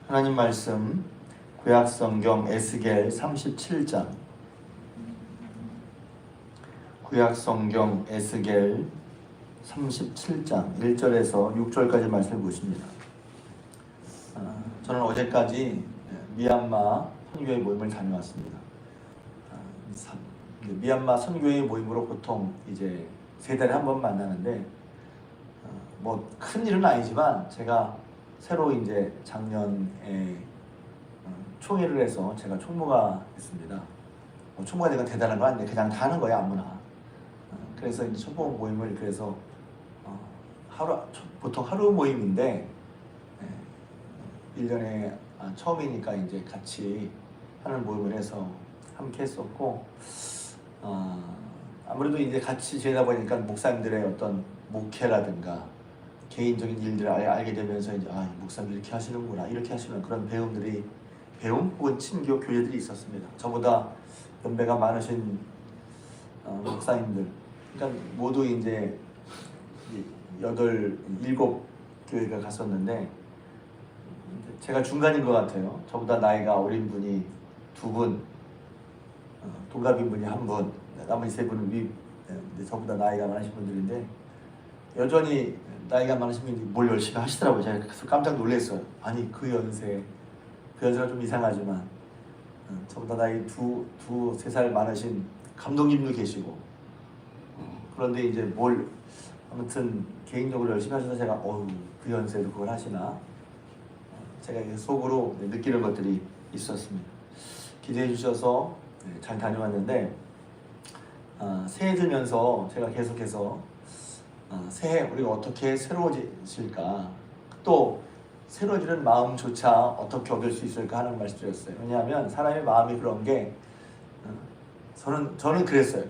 하나님 말씀 구약성경 에스겔 37장 구약성경 에스겔 37장 1절에서 6절까지 말씀을 보십니다. 저는 어제까지 미얀마 선교회 모임을 다녀왔습니다. 미얀마 선교회 모임으로 보통 이제 3달에 한 번 만나는데 뭐 큰 일은 아니지만 제가 새로 이제 작년에 총회를 해서 제가 총무가 됐습니다. 총무가 되면 대단한 거 아닌데 그냥 다 하는 거야 아무나. 그래서 이제 총무 모임을 그래서 보통 하루 모임인데 1년에 처음이니까 이제 같이 하는 모임을 해서 함께 했었고 아무래도 이제 같이 지내다 보니까 목사님들의 어떤 목회라든가 개인적인 일들을 알게 되면서 이제 목사님 이렇게 하시는구나 이렇게 하시는 그런 배움 혹은 친교 교제들이 있었습니다. 저보다 연배가 많으신 목사님들 그러니까 모두 이제 7 교회가 갔었는데 제가 중간인 것 같아요. 저보다 나이가 어린 분이 2분, 동갑인 분이 1분, 나머지 3분은 저보다 나이가 많으신 분들인데 여전히 나이가 많으신 분이 뭘 열심히 하시더라고요. 제가 그래서 깜짝 놀랐어요. 아니 그 연세가 좀 이상하지만 저보다 나이 3살 많으신 감독님도 계시고 그런데 이제 아무튼 개인적으로 열심히 하셔서 제가 그 연세도 그걸 하시나 제가 속으로 느끼는 것들이 있었습니다. 기대해 주셔서 잘 다녀왔는데 새해 들면서 제가 계속해서 새해 우리가 어떻게 새로워질까 또 새로워지는 마음조차 어떻게 얻을 수 있을까 하는 말씀 드렸어요. 왜냐하면 사람의 마음이 그런 게 저는 그랬어요.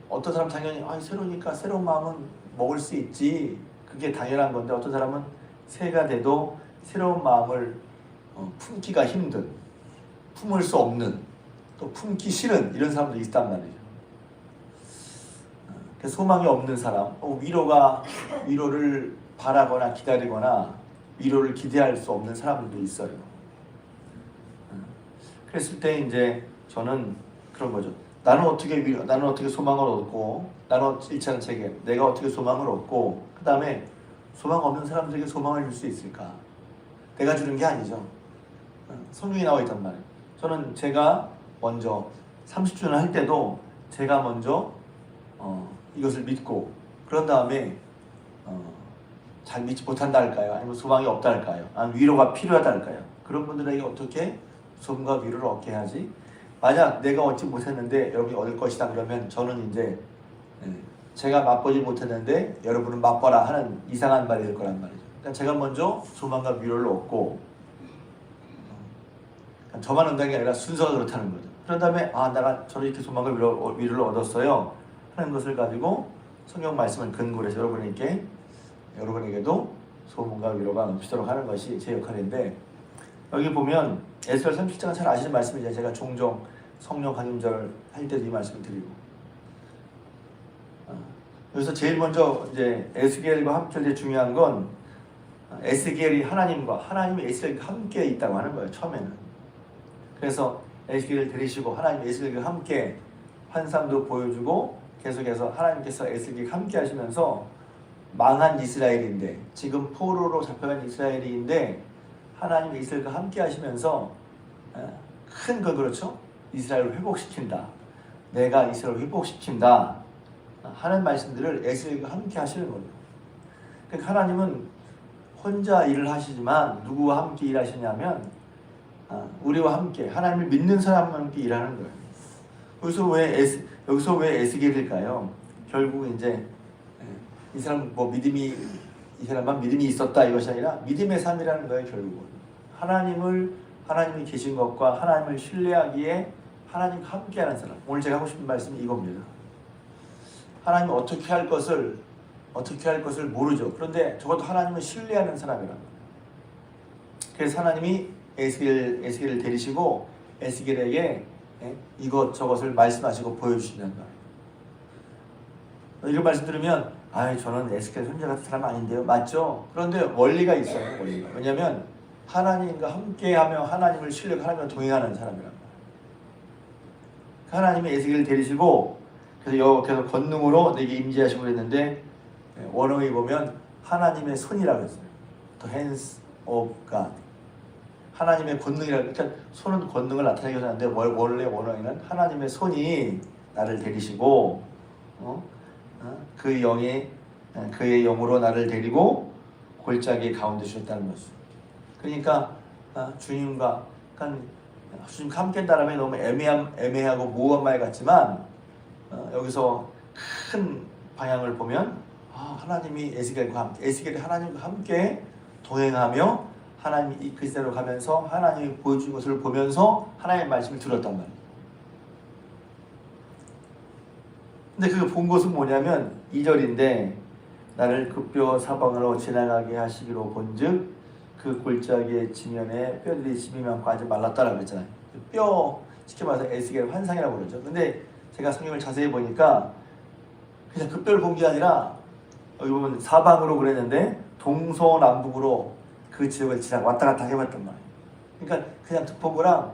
어떤 사람 당연히 새로우니까 새로운 마음은 먹을 수 있지 그게 당연한 건데 어떤 사람은 새해가 돼도 새로운 마음을 품기가 힘든 품을 수 없는 또 품기 싫은 이런 사람도 있단 말이죠. 소망이 없는 사람 위로를 바라거나 기다리거나 위로를 기대할 수 없는 사람들도 있어요. 그랬을 때 이제 저는 그런 거죠. 나는 어떻게 소망을 얻고 나는 1차는 책임 내가 어떻게 소망을 얻고 그 다음에 소망 없는 사람들에게 소망을 줄 수 있을까? 내가 주는 게 아니죠. 성경에 나와 있단 말이에요. 저는 제가 먼저 30주년 할 때도 제가 먼저 이것을 믿고 그런 다음에 잘 믿지 못한다 할까요? 아니면 소망이 없다 할까요? 아니면 위로가 필요하다 할까요? 그런 분들에게 어떻게 소망과 위로를 얻게 해야지? 만약 내가 얻지 못했는데 여러분이 얻을 것이다 그러면 저는 이제 제가 맛보지 못했는데 여러분은 맛봐라 하는 이상한 말이 될 거란 말이죠. 그러니까 제가 먼저 소망과 위로를 얻고 저만 얻는 게 아니라 순서가 그렇다는 거죠. 그런 다음에 내가 저는 이렇게 소망과 위로를 얻었어요 하는 것을 가지고 성경 말씀을 근거로 해서 여러분에게도 소망과 위로가 넘치도록 하는 것이 제 역할인데 여기 보면 에스겔 37장은 잘 아시는 말씀이죠. 제가 종종 성령 강림절 할 때도 이 말씀을 드리고 여기서 제일 먼저 이제 에스겔과 함께 중요한 건 에스겔이 하나님이 에스겔과 함께 있다고 하는 거예요. 처음에는. 그래서 에스겔을 들이시고 하나님이 에스겔과 함께 환상도 보여주고 계속해서 하나님께서 에스겔과 함께 하시면서 망한 이스라엘인데 지금 포로로 잡혀간 이스라엘인데 하나님이 이스라엘과 함께 하시면서 큰 건 그렇죠. 이스라엘을 회복시킨다. 내가 이스라엘을 회복시킨다 하는 말씀들을 에스겔과 함께 하시는 거예요. 그러니까 하나님은 혼자 일을 하시지만 누구와 함께 일하시냐면 우리와 함께 하나님을 믿는 사람과 함께 일하는 거예요. 여기서 왜 에스겔일까요? 결국 이제 이 사람만 믿음이 있었다 이것이 아니라 믿음의 삶이라는 거예요. 결국은 하나님이 계신 것과 하나님을 신뢰하기에 하나님과 함께하는 사람. 오늘 제가 하고 싶은 말씀이 이겁니다. 하나님이 어떻게 할 것을 모르죠. 그런데 적어도 하나님을 신뢰하는 사람이란 말이에요. 그래서 하나님이 에스겔을 데리시고 에스겔에게 이것저것을 말씀하시고 보여주신다는 거예요. 이런 말씀 들으면 저는 에스겔 선지자 같은 사람 아닌데요. 맞죠? 그런데 원리가 있어요. 왜냐하면 하나님과 함께하며 하나님을 신뢰하고 하나님과 동행하는 사람이란 말이에요. 하나님이 에스겔을 데리시고 그래서 여호와께서 권능으로 내게 임재하시고 그랬는데 원어에 보면 하나님의 손이라고 했어요. The hands of God. 하나님의 권능이라고, 그러니까 손은 권능을 나타내기 위해서 하는데 원래 원어에는 하나님의 손이 나를 데리시고 그의 영으로 나를 데리고 골짜기 가운데 주셨다는 것이죠. 그러니까 주님과 주님과 함께 한다라면 너무 애매하고 모호한 말 같지만 여기서 큰 방향을 보면 하나님이 에스겔이 하나님과 함께 동행하며 하나님이 그 시대로 가면서 하나님이 보여준 것을 보면서 하나님의 말씀을 들었단 말이에요. 근데 그 본 것은 뭐냐면 2절인데 나를 급뼈 사방으로 지나가게 하시기로 본즉 그 골짜기의 지면에 뼈들이 지면만 빠지 말랐다라고 했잖아요. 뼈 쉽게 말해서 에스겔 환상이라고 그러죠. 근데 제가 성경을 자세히 보니까 그냥 그 뼈를 본 게 아니라 여기 보면 사방으로 그랬는데 동서남북으로 그 지역을 왔다 갔다 해봤단 말이에요. 그러니까 그냥 본 거랑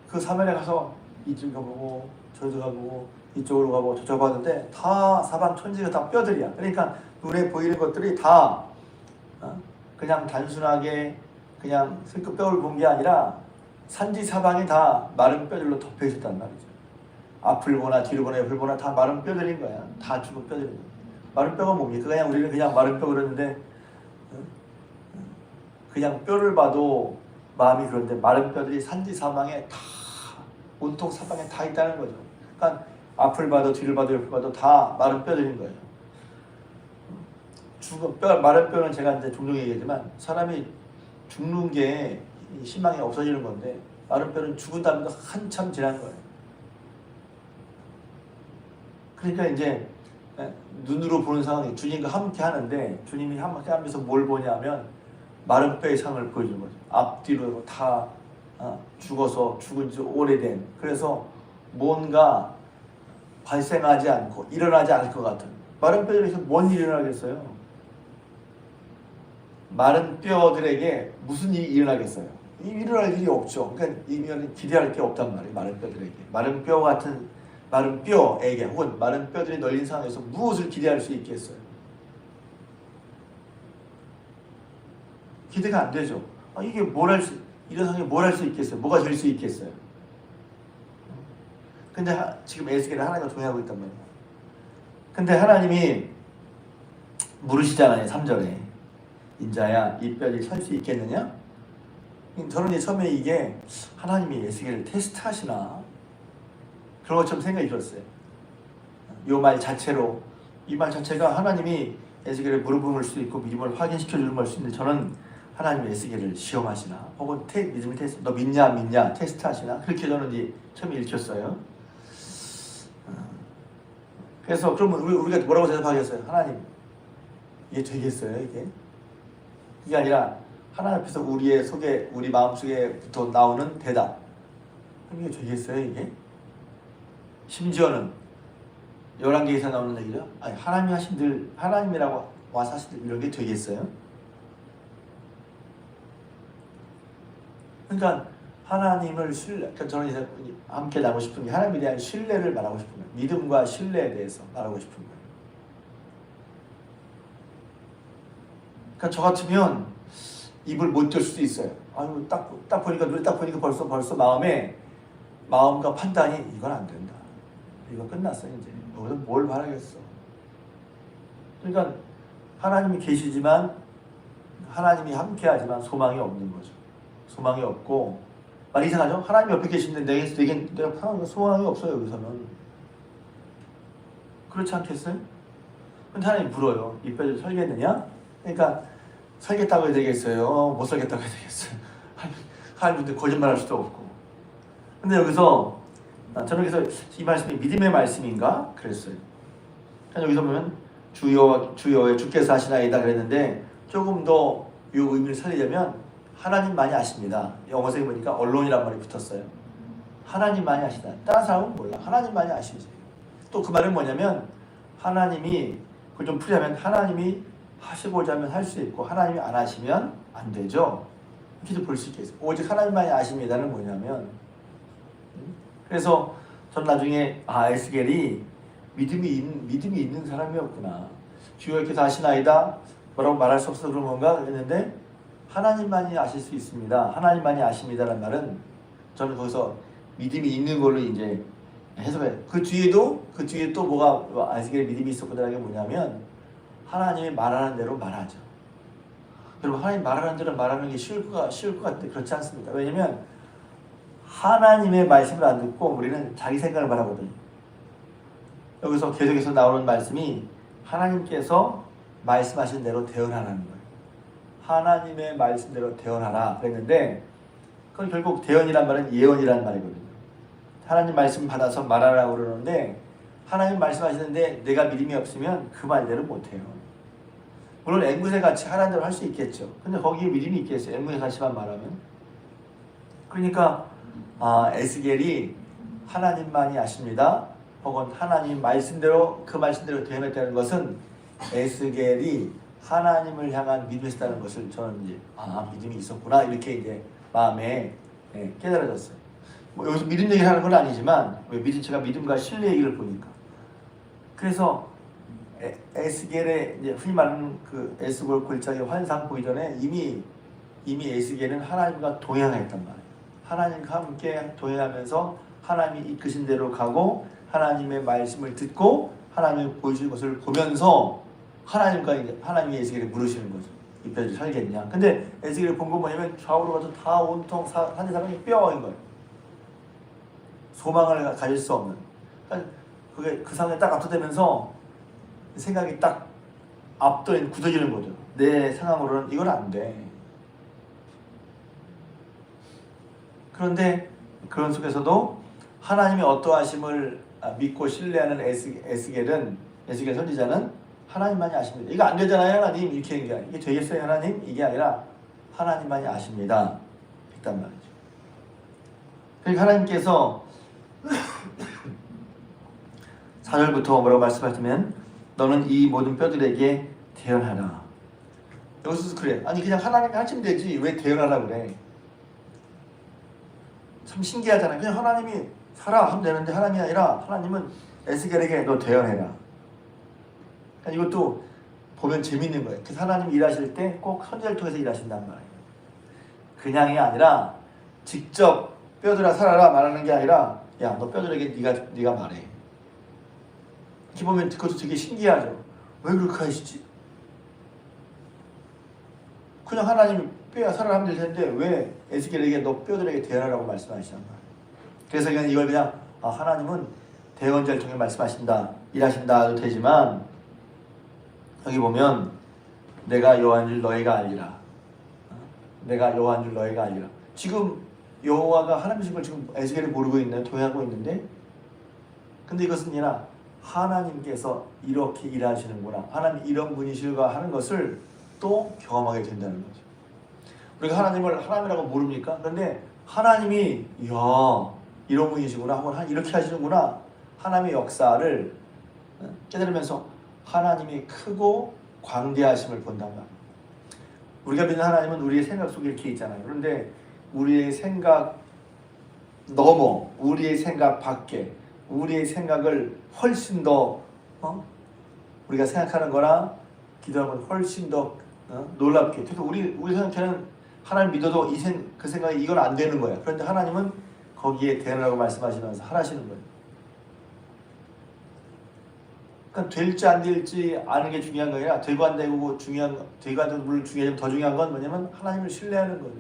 그 사면에 가서 이쪽 가보고 저쪽 가보고 이쪽으로 가보고 저쪽 가봤는데 다 사방 천지가 다 뼈들이야. 그러니까 눈에 보이는 것들이 다 그냥 단순하게 그냥 슬쩍 뼈를 본 게 아니라 산지 사방이 다 마른 뼈들로 덮여 있었단 말이죠. 앞을 보나 뒤를 보나 옆을 보나 다 마른 뼈들인 거야. 다 죽은 뼈들인 거야. 마른 뼈가 뭡니까? 그냥 우리는 그냥 마른 뼈 그러는데 그냥 뼈를 봐도 마음이 그런데 마른 뼈들이 산지 사방에 다 온통 사방에 다 있다는 거죠. 그러니까 앞을 봐도 뒤를 봐도 옆을 봐도 다 마른 뼈들인 거예요. 마른 뼈는 제가 이제 종종 얘기하지만 사람이 죽는 게 희망이 없어지는 건데 마른 뼈는 죽은 다음에도 한참 지난 거예요. 그러니까 이제 눈으로 보는 상황이 주님과 함께 하는데 주님이 함께 하면서 뭘 보냐면 마른 뼈의 상을 보여주는 거죠. 앞뒤로 다 죽어서 죽은 지 오래된, 그래서 뭔가 발생하지 않고 일어나지 않을 것 같은 마른 뼈들에서 뭔 일이 일어나겠어요? 마른 뼈들에게 무슨 일이 일어나겠어요? 일어날 일이 없죠. 그러니까 이면 기대할 게 없단 말이에요. 마른 뼈들에게. 마른 뼈에게 혹은 마른 뼈들이 널린 상황에서 무엇을 기대할 수 있겠어요? 기대가 안 되죠. 이게 이런 상황에 뭘 할 수 있겠어요? 뭐가 될 수 있겠어요? 근데 지금 에스겔은 하나님과 동행하고 있단 말이에요. 근데 하나님이 물으시잖아요. 3절에. 인자야, 이 뼈들이 설 수 있겠느냐? 저는 처음에 이게 하나님이 에스겔을 테스트하시나 그런 것처럼 생각이 들었어요. 이 말 자체가 하나님이 에스겔을 물어볼 수도 있고 믿음을 확인시켜주는 걸 수 있는데 저는 하나님이 에스겔을 시험하시나 혹은 믿음을 테스트, 너 믿냐 안 믿냐 테스트하시나 그렇게 저는 이제 처음에 읽혔어요. 그래서 그러면 우리가 뭐라고 대답하겠어요? 하나님 이게 되겠어요? 그게 아니라 하나님 앞에서 우리 마음속에부터 나오는 대답, 이게 되겠어요? 이게? 심지어는 11개에서 나오는 얘기죠. 하나님이라고 와서 하시들 이런 게 되겠어요? 그러니까 하나님을 그러니까 저는 이제 함께 나누고 싶은 게 하나님에 대한 신뢰를 말하고 싶은 거예요. 믿음과 신뢰에 대해서 말하고 싶은 거예요. 그러니까 저 같으면 입을 못 열 수도 있어요. 딱 보니까 눈에 딱 보니까 벌써 마음과 판단이 이건 안 된다. 이거 끝났어 이제. 여기서 뭘 바라겠어. 그러니까 하나님이 계시지만 하나님이 함께하지만 소망이 없는 거죠. 소망이 없고 말 이상하죠? 하나님 옆에 계신데 내가 소망이 없어요. 여기서는. 그렇지 않겠어요? 근데 하나님 물어요. 이 뼈를 설겠느냐? 그러니까 살겠다고 해야 되겠어요? 못 살겠다고 해야 되겠어요? 하나님한테 거짓말할 수도 없고. 근데 여기서 저는 여기서 이 말씀이 믿음의 말씀인가? 그랬어요. 여기서 보면 주께서 하시나이다 그랬는데 조금 더 이 의미를 살리자면 하나님만이 아십니다. 영어색에 보니까 언론이란 말이 붙었어요. 하나님만이 아시다. 다른 사람은 몰라. 하나님만이 아시지. 또 그 말은 뭐냐면 하나님이 그걸 좀 풀이하면 하나님이 하시고자 하면 할 수 있고 하나님이 안 하시면 안 되죠. 이렇게도 볼 수 있겠어요. 오직 하나님만이 아십니다는 뭐냐면, 그래서 전 나중에 에스겔이 믿음이 있는 사람이었구나. 주여 이렇게 하시나이다 뭐라고 말할 수 없어서 그런 건가 했는데, 하나님만이 아실 수 있습니다, 하나님만이 아십니다라는 말은 저는 거기서 믿음이 있는 걸로 이제 해석해요. 그 뒤에 또 뭐가 에스겔의 믿음이 있었구나라는 게 뭐냐면, 하나님이 말하는 대로 말하죠. 여러분, 하나님 말하는 대로 말하는 게 쉬울 것 같은데 그렇지 않습니다. 왜냐면 하나님의 말씀을 안 듣고 우리는 자기 생각을 말하거든요. 여기서 계속해서 나오는 말씀이 하나님께서 말씀하신 대로 대언하라는 거예요. 하나님의 말씀대로 대언하라 그랬는데, 그건 결국 대언이란 말은 예언이란 말이거든요. 하나님 말씀 받아서 말하라고 그러는데, 하나님 말씀하시는데 내가 믿음이 없으면 그 말대로 못해요. 물론 앵무새 같이 하라는 대로 할 수 있겠죠. 근데 거기에 믿음이 있겠어요, 앵무새 같이만 말하면? 그러니까 에스겔이 하나님만이 아십니다, 혹은 하나님 말씀대로 그 말씀대로 대언했다는 것은 에스겔이 하나님을 향한 믿음이 있었다는 것을 저는 이제 믿음이 있었구나 이렇게 이제 마음에 깨달아졌어요. 뭐 여기서 믿음 얘기를 하는 건 아니지만, 왜 제가 믿음과 신뢰 얘기를 보니까. 그래서 에스겔의 이제 흔히 말하는 그 에스겔 골짜기 환상 보기 전에 이미 에스겔은 하나님과 동행했단 말이에요. 하나님과 함께 동행하면서 하나님이 이끄신 대로 가고, 하나님의 말씀을 듣고 하나님이 보여주는 것을 보면서 하나님이 에스겔을 물으시는 거죠. 이 뼈를 살겠냐. 근데 에스겔을 본 거 뭐냐면 좌우로 가서 다 온통 한 사람이 뼈인 거예요. 소망을 가질 수 없는. 그게 그 상황에 딱 압도되면서 생각이 딱 굳어지는 거죠. 내 상황으로는 이건 안 돼. 그런데 그런 속에서도 하나님의 어떠하심을 믿고 신뢰하는 에스겔 선지자는 하나님만이 아십니다. 이거 안 되잖아요, 하나님. 이렇게 얘기해요. 이게 되겠어요, 하나님? 이게 아니라 하나님만이 아십니다, 했단 말이죠. 그러니까 하나님께서 4절부터 뭐라고 말씀하시면, 너는 이 모든 뼈들에게 대언하라. 여기서 그래. 아니 그냥 하나님이 하시면 되지 왜 대언하라 그래. 참 신기하잖아요. 그냥 하나님이 살아 하면 되는데, 하나님이 아니라 하나님은 에스겔에게 너 대언해라. 그러니까 이것도 보면 재밌는 거예요. 그래서 하나님 일하실 때 꼭 선지자를 통해서 일하신단 말이에요. 그냥이 아니라 직접 뼈들아 살아라 말하는 게 아니라, 야 너 뼈들에게 네가 말해. 이렇게 보면 그것도 되게 신기하죠. 왜 그렇게 하시지? 그냥 하나님 뼈야 살아라 하면 될 텐데 왜 에스겔에게 너 뼈들에게 대언하라고 말씀하시단 말이에요. 그래서 그냥 이걸 그냥 하나님은 대언자를 통해 말씀하신다, 일하신다 해도 되지만, 여기 보면 내가 여호와인 줄 너희가 알리라. 내가 여호와인 줄 너희가 알리라. 지금 여호와가 하나님이신 걸 지금 에스겔이 모르고 있는, 동의하고 있는데, 근데 이것은 아니라 하나님께서 이렇게 일하시는구나, 하나님 이런 분이시가 하는 것을 또 경험하게 된다는 거죠. 우리가 하나님을 하나님이라고 모릅니까? 그런데 하나님이 이런 분이시구나, 혹은 이렇게 하시는구나, 하나님의 역사를 깨달으면서 하나님이 크고 광대하심을 본단 말이에요. 우리가 믿는 하나님은 우리의 생각 속에 이렇게 있잖아요. 그런데 우리의 생각 넘어, 우리의 생각 밖에, 우리의 생각을 훨씬 더 우리가 생각하는 거나 기도하는 건 훨씬 더 놀랍게. 그래서 우리 생각에는 하나님 믿어도 그 생각이 이건 안 되는 거야. 그런데 하나님은 거기에 대언하라고 말씀하시면서 하시는 거예요. 그러니까 될지 안 될지 아는 게 중요한 거 아니라, 되고 안 되고 되고 안 되고 물론 중요하지만 더 중요한 건 뭐냐면 하나님을 신뢰하는 거죠.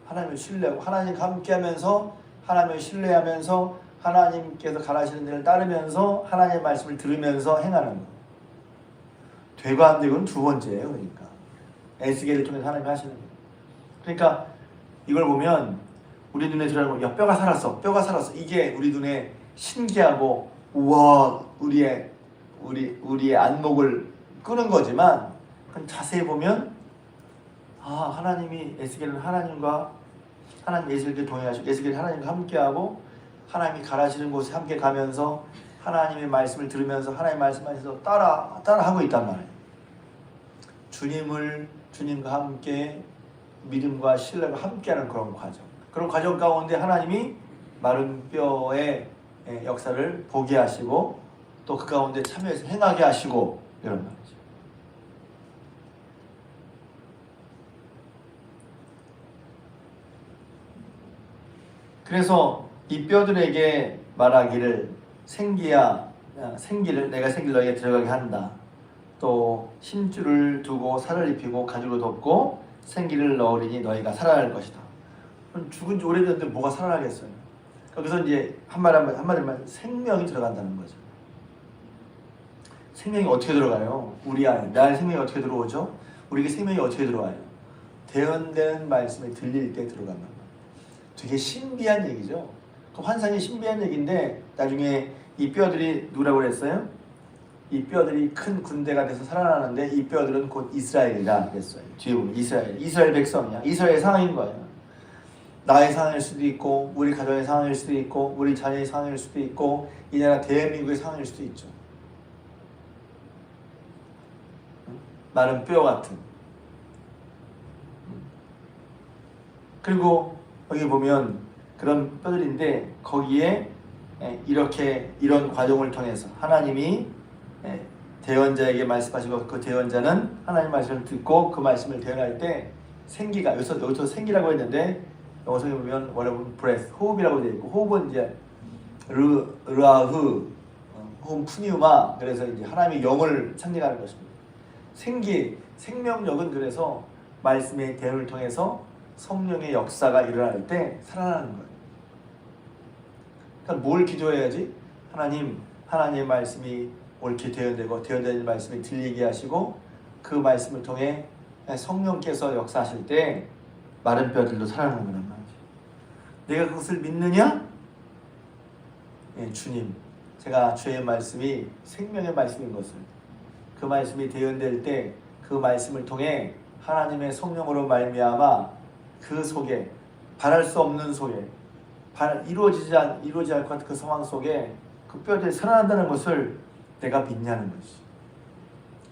하나님을 신뢰하고 하나님과 함께하면서, 하나님을 신뢰하면서 하나님께서 가라시는 데를 따르면서 하나님의 말씀을 들으면서 행하는 거. 되고 안 되고는 두 번째예요. 그러니까 에스겔을 통해서 하나님이 하시는 거예요. 그러니까 이걸 보면 우리 눈에 들어가는 거, 뼈가 살았어. 이게 우리 눈에 신기하고 우와 우리의 안목을 끄는 거지만, 자세히 보면 하나님이 에스겔은 하나님 에스겔께 동행하시고, 에스겔이 하나님과 함께하고, 하나님이 가라시는 곳에 함께 가면서 하나님의 말씀을 들으면서 하나님의 말씀하셔서 따라하고 있단 말이에요. 주님과 함께 믿음과 신뢰가 함께하는 그런 과정. 그런 과정 가운데 하나님이 마른 뼈의 역사를 보게 하시고 또 그 가운데 참여해서 행하게 하시고 이런 말이죠. 그래서 이 뼈들에게 말하기를 생기를 내가 생기를 너희에게 들어가게 한다. 또 힘줄을 두고 살을 입히고 가죽을 덮고 생기를 넣으리니 너희가 살아날 것이다. 죽은 지 오래됐는데 뭐가 살아나겠어요? 거기서 이제 한마디만 생명이 들어간다는 거죠. 생명이 어떻게 들어가요? 우리 안에 나의 생명이 어떻게 들어오죠? 우리에게 생명이 어떻게 들어와요? 대언되는 말씀이 들릴 때 들어간단 말이에요. 되게 신비한 얘기죠. 그 환상이 신비한 얘기인데 나중에 이 뼈들이 누구라고 그랬어요? 이 뼈들이 큰 군대가 돼서 살아나는데 이 뼈들은 곧 이스라엘이라 그랬어요. 뒤에 보면 이스라엘 백성이야. 이스라엘의 상황인 거예요. 나의 상황일 수도 있고 우리 가정의 상황일 수도 있고 우리 자녀의 상황일 수도 있고 이 나라 대한민국의 상황일 수도 있죠. 마른 뼈 같은. 그리고 여기 보면 그런 뼈들인데 거기에 이런 과정을 통해서 하나님이 대언자에게 말씀하시고 그 대언자는 하나님 말씀을 듣고 그 말씀을 대언할 때 생기가 여기서 생기라고 했는데 영어 성경에 보면 원어는 breath, 호흡이라고 되어 있고 호흡은 이제 르아흐, 호흡 푸니우마 그래서 이제 하나님의 영을 상징하는 것입니다. 생명력은 그래서 말씀의 대언을 통해서 성령의 역사가 일어날 때 살아나는 거예요. 그러니까 뭘 기도해야지? 하나님의 말씀이 옳게 대언되고 대언되는 말씀이 들리게 하시고 그 말씀을 통해 성령께서 역사하실 때 마른 뼈들도 살아나는 거란 말이죠. 내가 그것을 믿느냐? 주님, 제가 주의 말씀이 생명의 말씀인 것을 그 말씀이 대언될 때 그 말씀을 통해 하나님의 성령으로 말미암아 그 속에 바랄 수 없는 속에 이루어지지 않을 것 같은 그 상황 속에 그 뼈들이 살아난다는 것을 내가 믿냐는 것이지.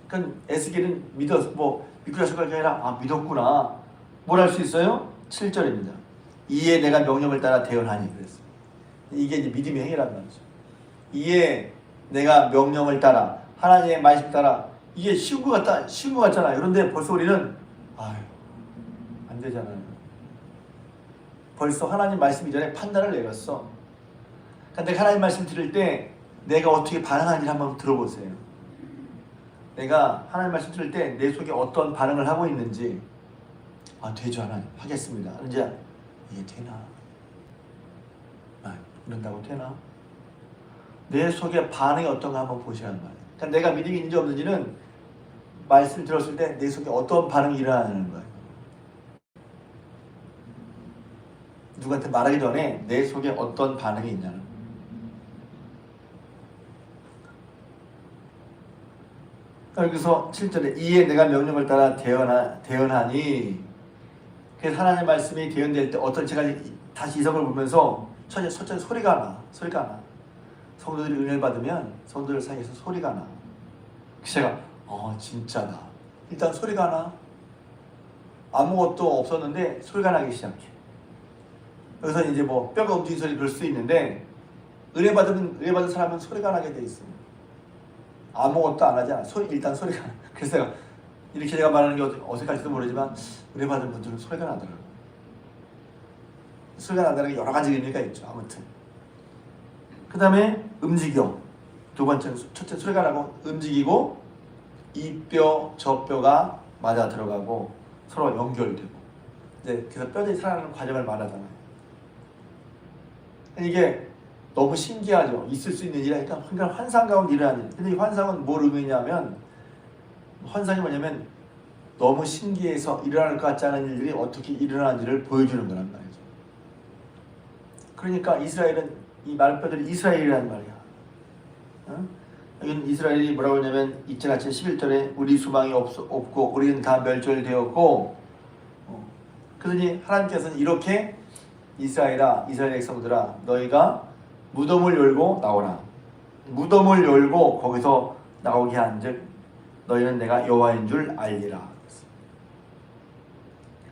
그러니까 에스겔은 믿고 자식할 게 아니라 믿었구나. 뭘 할 수 있어요? 7절입니다. 이에 내가 명령을 따라 대언하니 그랬어요. 이게 이제 믿음의 행위란 말이죠. 이에 내가 명령을 따라 하나님의 말씀 따라 이게 쉬운 것 같잖아요. 그런데 벌써 우리는 안 되잖아요. 벌써 하나님 말씀 이전에 판단을 내렸어. 그러니까 내가 하나님 말씀 들을 때 내가 어떻게 반응하는지 한번 들어보세요. 내가 하나님 말씀 들을 때 내 속에 어떤 반응을 하고 있는지 되죠 하나님 하겠습니다. 이제 이게 되나? 이런다고 되나? 내 속에 반응이 어떤가 한번 보시란 말이에요. 그러니까 내가 믿음이 있는지 없는지는 말씀을 들었을 때 내 속에 어떤 반응이 일어나는 거예요. 누구한테 말하기 전에 내 속에 어떤 반응이 있냐는 거예요. 여기서 7절에 이에 내가 명령을 따라 대언하니 그래서 하나님의 말씀이 대언될 때 어떤 제가 다시 이성을 보면서 첫째 소리가 나. 성도들이 은혜를 받으면 성도들 사이에서 소리가 나. 그래서 제가 진짜다. 일단 소리가 나. 아무것도 없었는데 소리가 나기 시작해. 여기서 이제 뼈가 움직이는 소리 그럴 수 있는데 은혜 받은 사람은 소리가 나게 돼 있어요. 아무것도 안 하잖아. 일단 소리가 나. 그래서 이렇게 제가 말하는 게 어색할지도 모르지만 은혜 받은 분들은 소리가 나더라고요. 소리가 난다는 게 여러 가지 의미가 있죠. 아무튼 그 다음에 움직여. 첫째 소리가 나고 움직이고 이 뼈 저 뼈가 맞아 들어가고 서로 연결되고 그래서 뼈들이 살아나는 과정을 말하잖아요. 이게 너무 신기하죠. 있을 수 있는 일이니까 환상 가운데 일어나는 일. 근데 이 환상은 뭘 의미냐면 환상이 뭐냐면 너무 신기해서 일어날 것 같지 않은 일들이 어떻게 일어나는지를 보여주는 거란 말이죠. 그러니까 이스라엘은 이 마른 뼈들이 이스라엘이란 말이야. 여기는 이스라엘이 뭐라고 하냐면 이때같이 11절에 우리 수망이 없고 우리는 다 멸절되었고 그러니 하나님께서는 이렇게 이스라엘 백성들아 너희가 무덤을 열고 나오라. 무덤을 열고 거기서 나오게 한즉 너희는 내가 여호와인 줄 알리라.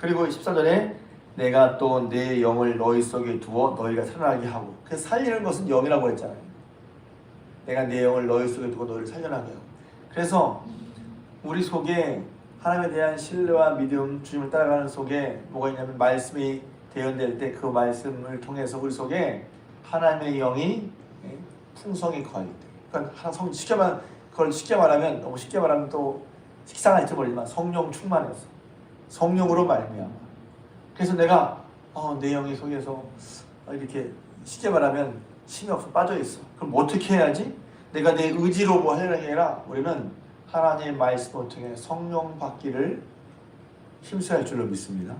그리고 14절에 내가 또 내 영을 너희 속에 두어 너희가 살아나게 하고, 그래서 살리는 것은 영이라고 했잖아요. 내가 내 영을 너희 속에 두고 너희를 살려나게 하고. 그래서 우리 속에 하나님에 대한 신뢰와 믿음, 주님을 따라가는 속에 뭐가 있냐면 말씀이 대언될 때 그 말씀을 통해서 우리 속에 하나님의 영이 풍성히 거할 때, 그러니까 그걸 쉽게 말하면, 너무 쉽게 말하면 또 식상할지 모르지만 성령 충만해서 성령으로 말미암아. 그래서 내가 내 영이 속에서 이렇게 쉽게 말하면 힘이 없어 빠져 있어. 그럼 어떻게 해야지? 내가 내 의지로 뭐 하려는 게 아니라 우리는 하나님의 말씀을 통해 성령 받기를 힘써야 할 줄로 믿습니다.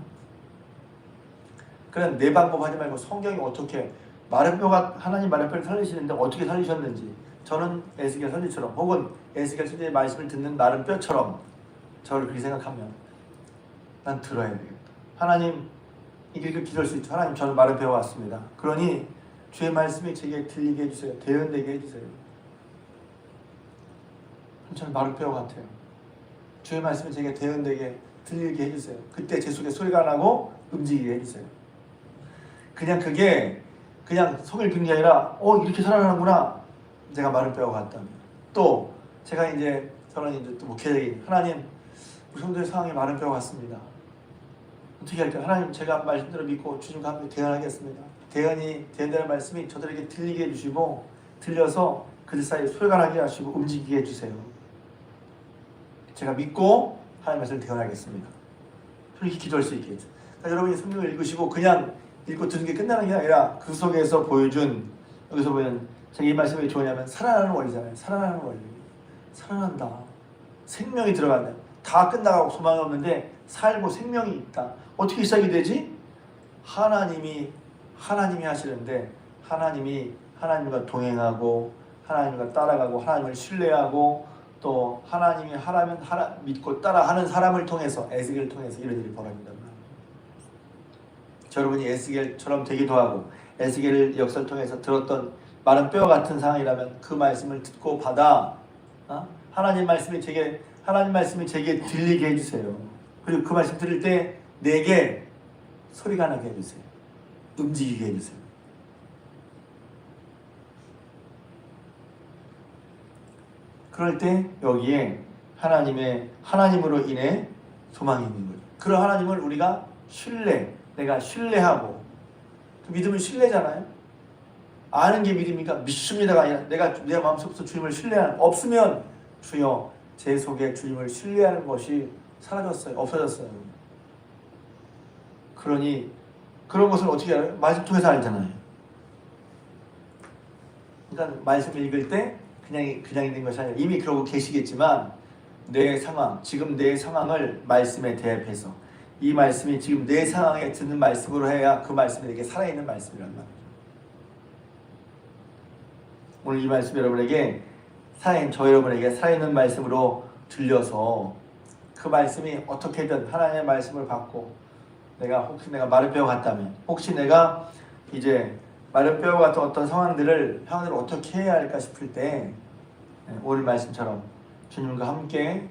그런 내 방법 하지 말고 성경이 어떻게 마른뼈가 하나님 마른뼈를 살리시는데 어떻게 살리셨는지, 저는 에스겔 선지처럼 혹은 에스겔 선지의 말씀을 듣는 마른뼈처럼 저를 그렇게 생각하면 난 들어야 되겠다. 하나님, 이렇게 기도할 수 있죠. 하나님, 저는 마른뼈 왔습니다. 그러니 주의 말씀이 제게 들리게 해주세요. 대언되게 해주세요. 저는 마른뼈 같아요. 주의 말씀이 제게 대언되게 들리게 해주세요. 그때 제 속에 소리가 나고 움직이게 해주세요. 그냥 그게 그냥 속을 빈 게 아니라 이렇게 살아나는구나. 제가 마른뼈가 같다면. 또 제가 이제 저는 이제 또 목회자인 하나님, 우리 성도의 상황이 마른뼈가 같습니다. 어떻게 할까요? 하나님, 제가 말씀대로 믿고 주님과 함께 대언하겠습니다. 대언되는 말씀이 저들에게 들리게 해주시고, 들려서 그들 사이에 소리가 나게 하시고 움직이게 해주세요. 제가 믿고 하나님 말씀을 대언하겠습니다. 그렇게 기도할 수 있겠죠. 그러니까 여러분이 성경을 읽으시고 그냥 읽고 듣는 게 끝나는 게 아니라 그 속에서 보여준, 여기서 보면 제가 이 말씀이 왜 좋으냐면 살아나는 원리잖아요. 살아나는 원리. 살아난다. 생명이 들어간다. 다 끝나가고 소망이 없는데 살고 생명이 있다. 어떻게 시작이 되지? 하나님이 하시는데, 하나님과 동행하고 하나님과 따라가고 하나님을 신뢰하고 또 하나님이 하라면 믿고 따라하는 사람을 통해서, 에스겔을 통해서 이런 일이 벌어진단 말이에요. 여러분이 에스겔처럼 되기도 하고 에스겔을 역사를 통해서 들었던 마른 뼈 같은 상황이라면 그 말씀을 듣고 받아 하나님 말씀이 제게 들리게 해주세요. 그리고 그 말씀 들을 때 내게 소리가 나게 해주세요. 움직이게 해주세요. 그럴 때 여기에 하나님으로 인해 소망이 있는 거죠. 그런 하나님을 우리가 내가 신뢰하고, 그 믿음은 신뢰잖아요. 아는 게 믿음이니까 믿습니다가 아니라 내가 내 마음속에서 주님을 신뢰하는, 없으면 주여 제 속에 주님을 신뢰하는 것이 사라졌어요. 없어졌어요. 그러니 그런 것을 어떻게 알아요? 말씀 통해서 알잖아요. 그러니까 말씀 읽을 때 그냥 있는 것이 아니라 이미 그러고 계시겠지만 내 상황, 지금 내 상황을 말씀에 대입해서 이 말씀이 지금 내 상황에 듣는 말씀으로 해야 그 말씀이 내게 살아있는 말씀이란 말이죠. 오늘 이 말씀 여러분에게 여러분에게 살아있는 말씀으로 들려서 그 말씀이 어떻게든 하나님의 말씀을 받고, 혹시 내가 마른 뼈 같다면, 혹시 내가 이제 마른 뼈 같은 어떤 상황들을 어떻게 해야 할까 싶을 때 오늘 말씀처럼 주님과 함께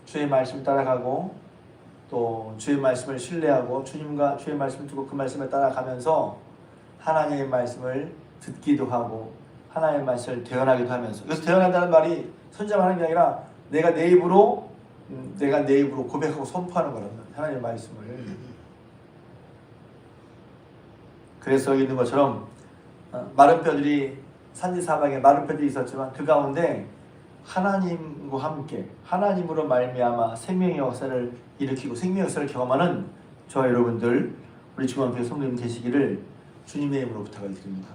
주의 말씀 따라가고 또 주의 말씀을 신뢰하고 주님과 주의 말씀을 두고 그 말씀을 따라가면서 하나님의 말씀을 듣기도 하고 하나님의 말씀을 대언하기도 하면서, 그래서 대언한다는 말이 선지자만 하는 게 아니라 내가 내 입으로 고백하고 선포하는 거란 말이에요. 하나님의 말씀을. 그래서 여기 있는 것처럼 마른 뼈들이 산지 사방에 마른 뼈들이 있었지만 그 가운데 하나님과 함께 하나님으로 말미암아 생명의 역사를 일으키고 생명의 역사를 경험하는 저와 여러분들, 우리 중앙교회 성도님 되시기를 주님의 이름으로 부탁을 드립니다.